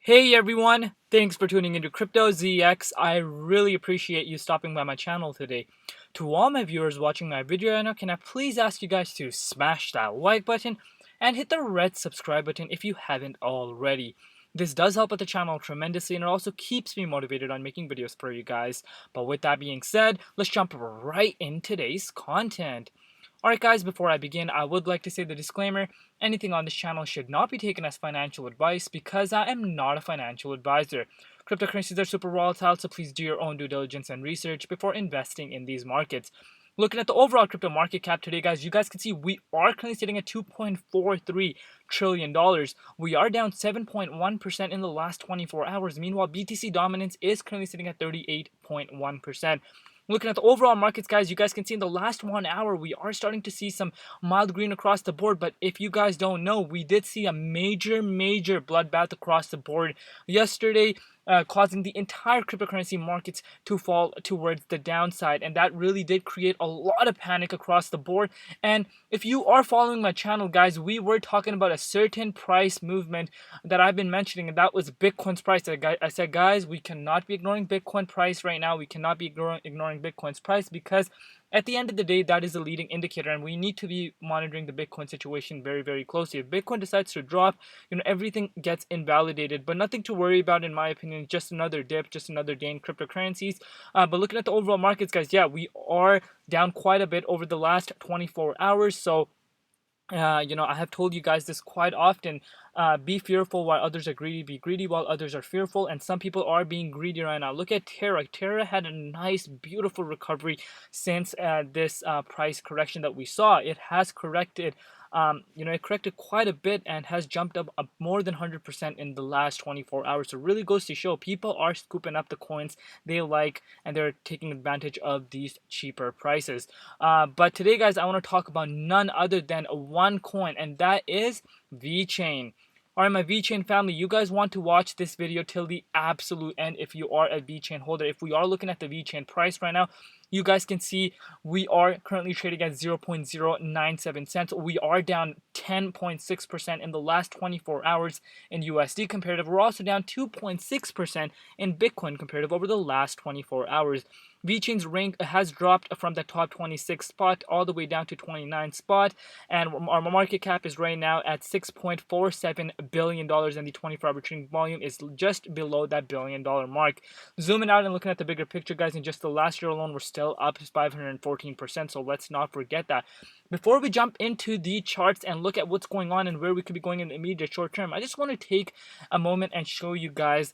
Hey everyone, thanks for tuning into Crypto ZX. I really appreciate you stopping by my channel today. To all my viewers watching my video right now, can I please ask you guys to smash that like button and hit the red subscribe button if you haven't already. This does help out the channel tremendously and it also keeps me motivated on making videos for you guys. But with that being said, let's jump right in today's content. Alright guys, before I begin, I would like to say the disclaimer, anything on this channel should not be taken as financial advice because I am not a financial advisor. Cryptocurrencies are super volatile, so please do your own due diligence and research before investing in these markets. Looking at the overall crypto market cap today, guys, you guys can see we are currently sitting at $2.43 trillion. We are down 7.1% in the last 24 hours. Meanwhile, BTC dominance is currently sitting at 38.1%. Looking at the overall markets, guys, you guys can see in the last 1 hour, we are starting to see some mild green across the board. But if you guys don't know, we did see a major bloodbath across the board yesterday, causing the entire cryptocurrency markets to fall towards the downside. And that really did create a lot of panic across the board. And if you are following my channel, guys, we were talking about a certain price movement that I've been mentioning, and that was Bitcoin's price. I said, guys, we cannot be ignoring Bitcoin price right now. We cannot be ignoring Bitcoin's price because at the end of the day, that is a leading indicator, and we need to be monitoring the Bitcoin situation very closely. If Bitcoin decides to drop, everything gets invalidated, but nothing to worry about in my opinion. Just another dip, just another day in cryptocurrencies. But looking at the overall markets, guys, yeah, we are down quite a bit over the last 24 hours. So I have told you guys this quite often. Be fearful while others are greedy. Be greedy while others are fearful. And some people are being greedy right now. Look at Terra. Terra had a nice, beautiful recovery since this price correction that we saw. It has corrected. It corrected quite a bit and has jumped up more than 100% in the last 24 hours. So it really goes to show people are scooping up the coins they like and they're taking advantage of these cheaper prices. But today, guys, I want to talk about none other than one coin, and that is Vechain. Alright, my Vechain family, you guys want to watch this video till the absolute end if you are a Vechain holder. If we are looking at the Vechain price right now, you guys can see we are currently trading at 0.097 cents. We are down 10.6% in the last 24 hours in USD comparative. We're also down 2.6% in Bitcoin comparative over the last 24 hours. Vechain's rank has dropped from the top 26 spot all the way down to 29 spot, and our market cap is right now at $6.47 billion, and the 24-hour trading volume is just below that billion-dollar mark. Zooming out and looking at the bigger picture, guys, in just the last year alone, we're still up 514%, so let's not forget that. Before we jump into the charts and look at what's going on and where we could be going in the immediate short term, I just want to take a moment and show you guys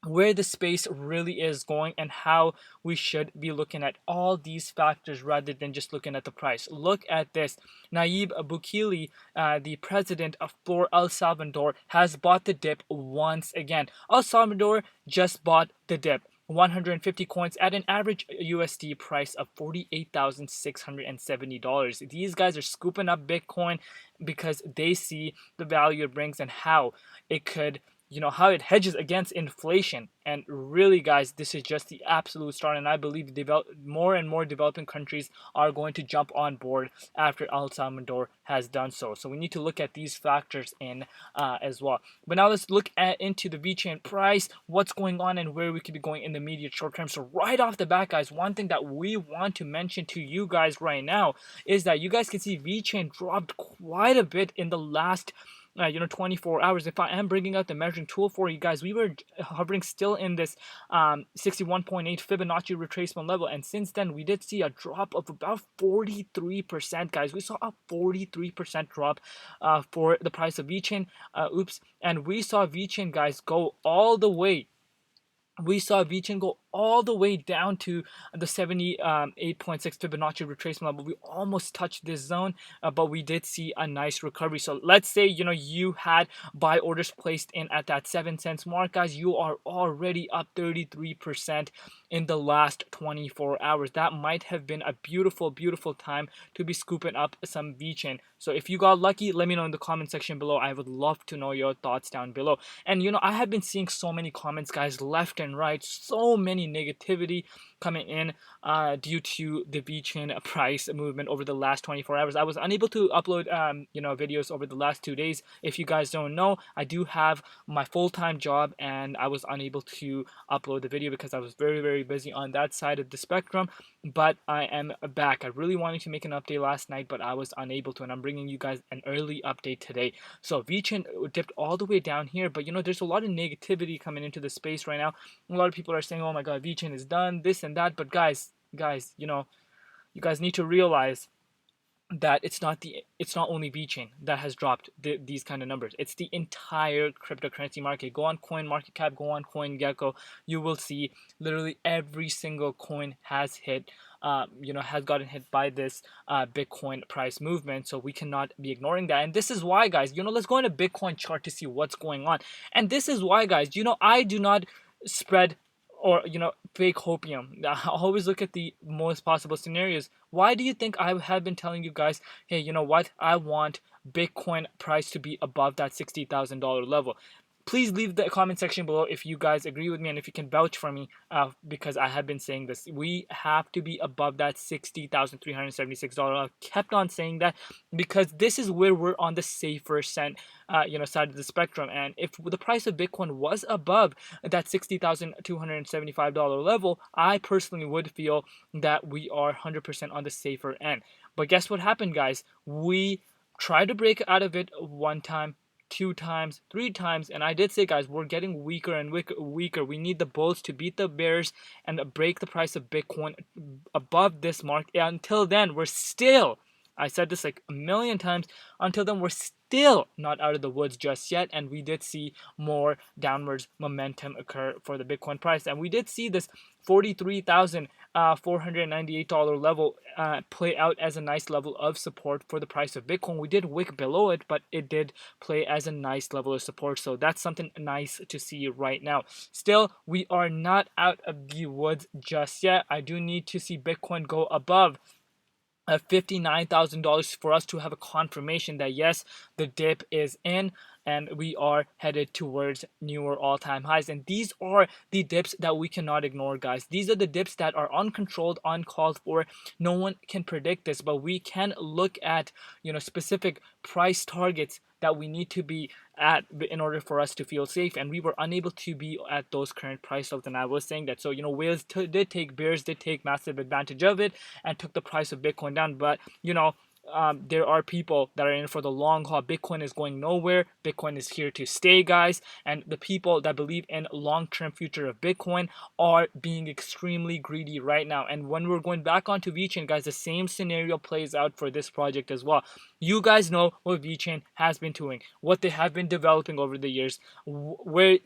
where the space really is going and how we should be looking at all these factors rather than just looking at the price. Look at this. Nayib Bukele, the president for El Salvador, has bought the dip once again. El Salvador just bought the dip. 150 coins at an average USD price of $48,670. These guys are scooping up Bitcoin because they see the value it brings and how it could how it hedges against inflation. And really, guys, this is just the absolute start, and I believe more and more developing countries are going to jump on board after El Salvador has done so. So we need to look at these factors in as well. But now let's look into the Vechain price, what's going on and where we could be going in the immediate short term. So right off the bat, guys, one thing that we want to mention to you guys right now is that you guys can see Vechain dropped quite a bit in the last 24 hours. If I am bringing out the measuring tool for you guys, we were hovering still in this 61.8 Fibonacci retracement level, and since then we did see a drop of about 43%, guys. We saw a 43% drop for the price of Vechain, and we saw Vechain, guys, go all the way. We saw Vechain go all the way down to the 78.6 Fibonacci retracement level. We almost touched this zone, but we did see a nice recovery. So let's say you had buy orders placed in at that 7 cents mark, guys. You are already up 33% in the last 24 hours. That might have been a beautiful time to be scooping up some Vechain. So if you got lucky, let me know in the comment section below. I would love to know your thoughts down below. And I have been seeing so many comments, guys, left and right, so many many negativity coming in due to the Vechain price movement over the last 24 hours. I was unable to upload videos over the last 2 days. If you guys don't know, I do have my full-time job, and I was unable to upload the video because I was very busy on that side of the spectrum. But I am back. I really wanted to make an update last night, but I was unable to, and I'm bringing you guys an early update today. So Vechain dipped all the way down here, but there's a lot of negativity coming into the space right now. A lot of people are saying, oh my god, Vechain is done, this and that. But guys, you guys need to realize that it's not only Vechain that has dropped these kind of numbers. It's the entire cryptocurrency market. Go on CoinMarketCap, go on CoinGecko. You will see literally every single coin has hit, has gotten hit by this Bitcoin price movement. So we cannot be ignoring that. And this is why, guys, let's go into Bitcoin chart to see what's going on. And this is why, guys, I do not spread or fake hopium. I always look at the most possible scenarios. Why do you think I have been telling you guys, hey, you know what, I want Bitcoin price to be above that $60,000 level? Please leave the comment section below if you guys agree with me and if you can vouch for me, because I have been saying this. We have to be above that $60,376. I kept on saying that because this is where we're on the safer side of the spectrum. And if the price of Bitcoin was above that $60,275 level, I personally would feel that we are 100% on the safer end. But guess what happened, guys? We tried to break out of it one time, 2 times, 3 times, and I did say, guys, we're getting weaker and weaker. We need the bulls to beat the bears and break the price of Bitcoin above this mark. Until then, we're still, I said this like a million times, until then we're still not out of the woods just yet. And we did see more downwards momentum occur for the Bitcoin price, and we did see this $43,498 level play out as a nice level of support for the price of Bitcoin. We did wick below it, but it did play as a nice level of support. So that's something nice to see right now. Still, we are not out of the woods just yet. I do need to see Bitcoin go above $59,000 for us to have a confirmation that yes, the dip is in and we are headed towards newer all-time highs. And these are the dips that we cannot ignore, guys. These are the dips that are uncontrolled, uncalled for. No one can predict this, but we can look at specific price targets that we need to be at in order for us to feel safe, and we were unable to be at those current price levels. And I was saying that, so whales did take, bears did take massive advantage of it and took the price of Bitcoin down. But there are people that are in for the long haul. Bitcoin is going nowhere. Bitcoin is here to stay, guys. And the people that believe in long-term future of Bitcoin are being extremely greedy right now. And when we're going back onto Vechain, guys, the same scenario plays out for this project as well. You guys know what Vechain has been doing, what they have been developing over the years, where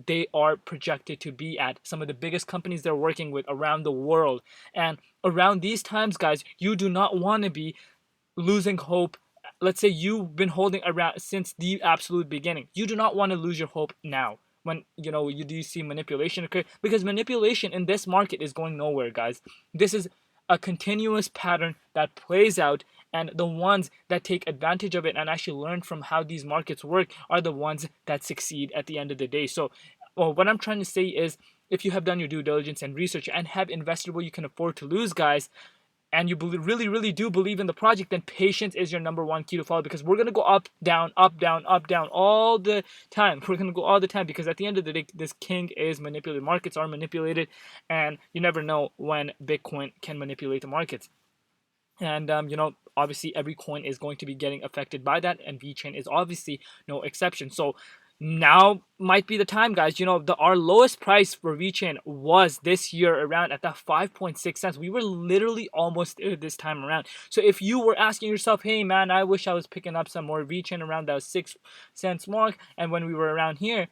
they are projected to be at. Some of the biggest companies they're working with around the world. And around these times, guys, you do not want to be losing hope. Let's say you've been holding around since the absolute beginning. You do not want to lose your hope now when you do see manipulation occur, because manipulation in this market is going nowhere, guys. This is a continuous pattern that plays out, and the ones that take advantage of it and actually learn from how these markets work are the ones that succeed at the end of the day. So what I'm trying to say is, if you have done your due diligence and research and have invested what you can afford to lose, guys, and you really do believe in the project, then patience is your number one key to follow, because we're going to go up, down, up, down, up, down all the time. We're going to go all the time, because at the end of the day, this king is manipulated. Markets are manipulated, and you never know when Bitcoin can manipulate the markets. And obviously every coin is going to be getting affected by that, and Vechain is obviously no exception. So now might be the time, guys. Our lowest price for Vechain was this year around at that 5.6 cents. We were literally almost there this time around. So if you were asking yourself, hey man, I wish I was picking up some more Vechain around that 6 cents mark, and when we were around here,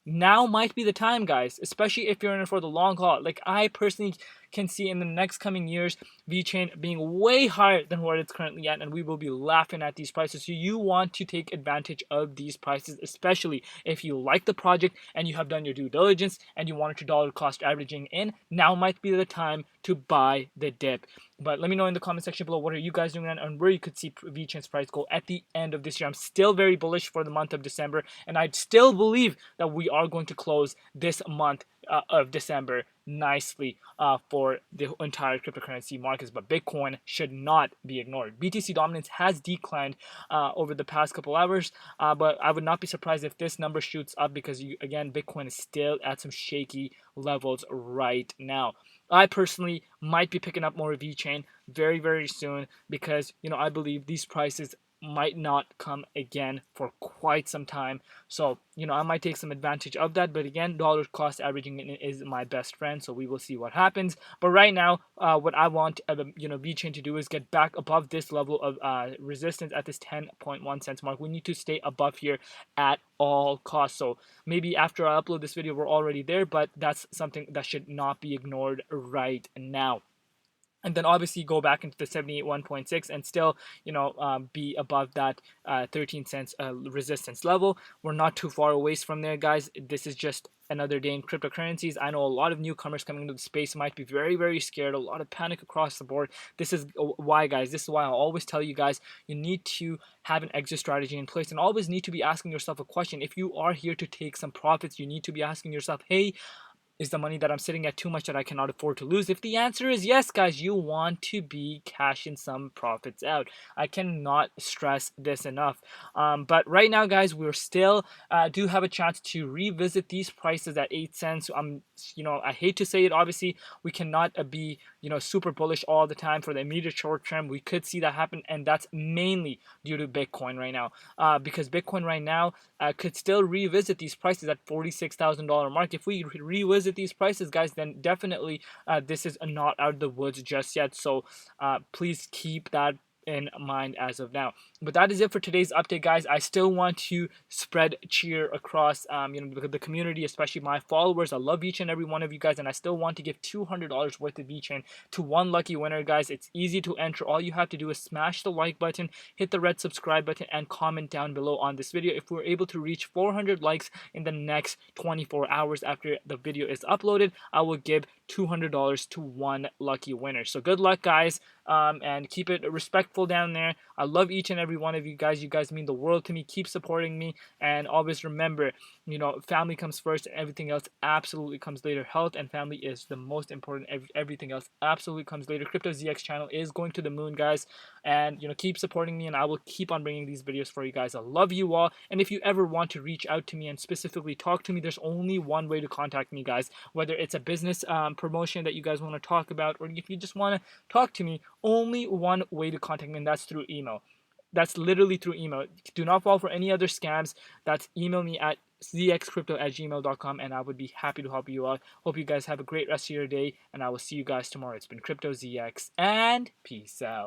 now might be the time, guys, especially if you're in it for the long haul. Like, I personally can see in the next coming years Vechain being way higher than what it's currently at, and we will be laughing at these prices. So you want to take advantage of these prices, especially if you like the project and you have done your due diligence and you wanted your dollar cost averaging in. Now might be the time to buy the dip. But let me know in the comment section below, what are you guys doing and where you could see Vechain's price go at the end of this year. I'm still very bullish for the month of December, and I still believe that we are going to close this month of December nicely for the entire cryptocurrency markets, but Bitcoin should not be ignored. BTC dominance has declined over the past couple hours, but I would not be surprised if this number shoots up because, again, Bitcoin is still at some shaky levels right now. I personally might be picking up more Vechain very, very soon because, I believe these prices might not come again for quite some time. So, I might take some advantage of that. But again, dollar cost averaging is my best friend. So we will see what happens. But right now, what I want, Vechain to do is get back above this level of resistance at this 10.1 cents mark. We need to stay above here at all costs. So maybe after I upload this video, we're already there. But that's something that should not be ignored right now. And then obviously go back into the 71.6 and still, be above that 13 cents resistance level. We're not too far away from there, guys. This is just another day in cryptocurrencies. I know a lot of newcomers coming into the space might be very, very scared. A lot of panic across the board. This is why, guys. This is why I always tell you guys, you need to have an exit strategy in place and always need to be asking yourself a question. If you are here to take some profits, you need to be asking yourself, hey, is the money that I'm sitting at too much that I cannot afford to lose? If the answer is yes, guys, you want to be cashing some profits out. I cannot stress this enough. But right now, guys, we're still do have a chance to revisit these prices at 8 cents. I hate to say it. Obviously, we cannot be super bullish all the time for the immediate short term. We could see that happen, and that's mainly due to Bitcoin right now. Because Bitcoin right now could still revisit these prices at $46,000 mark. If we revisit these prices, guys, then definitely this is not out of the woods just yet. So please keep that in mind as of now. But that is it for today's update, guys. I still want to spread cheer across the community, especially my followers. I love each and every one of you guys, and I still want to give $200 worth of Vechain to one lucky winner, guys. It's easy to enter. All you have to do is smash the like button, hit the red subscribe button, and comment down below on this video. If we're able to reach 400 likes in the next 24 hours after the video is uploaded, I will give $200 to one lucky winner. So good luck, guys, and keep it respectful down there. I love each and every one of you guys. You guys mean the world to me. Keep supporting me, and always remember, family comes first, and everything else absolutely comes later. Health and family is the most important. Everything else absolutely comes later. Crypto ZX channel is going to the moon, guys, and keep supporting me, and I will keep on bringing these videos for you guys. I love you all, and if you ever want to reach out to me and specifically talk to me, there's only one way to contact me, guys. Whether it's a business promotion that you guys want to talk about, or if you just want to talk to me, only one way to contact me, and that's through email. That's literally through email. Do not fall for any other scams. That's email me at zxcrypto@gmail.com, and I would be happy to help you out. Hope you guys have a great rest of your day, and I will see you guys tomorrow. It's been Crypto ZX, and peace out.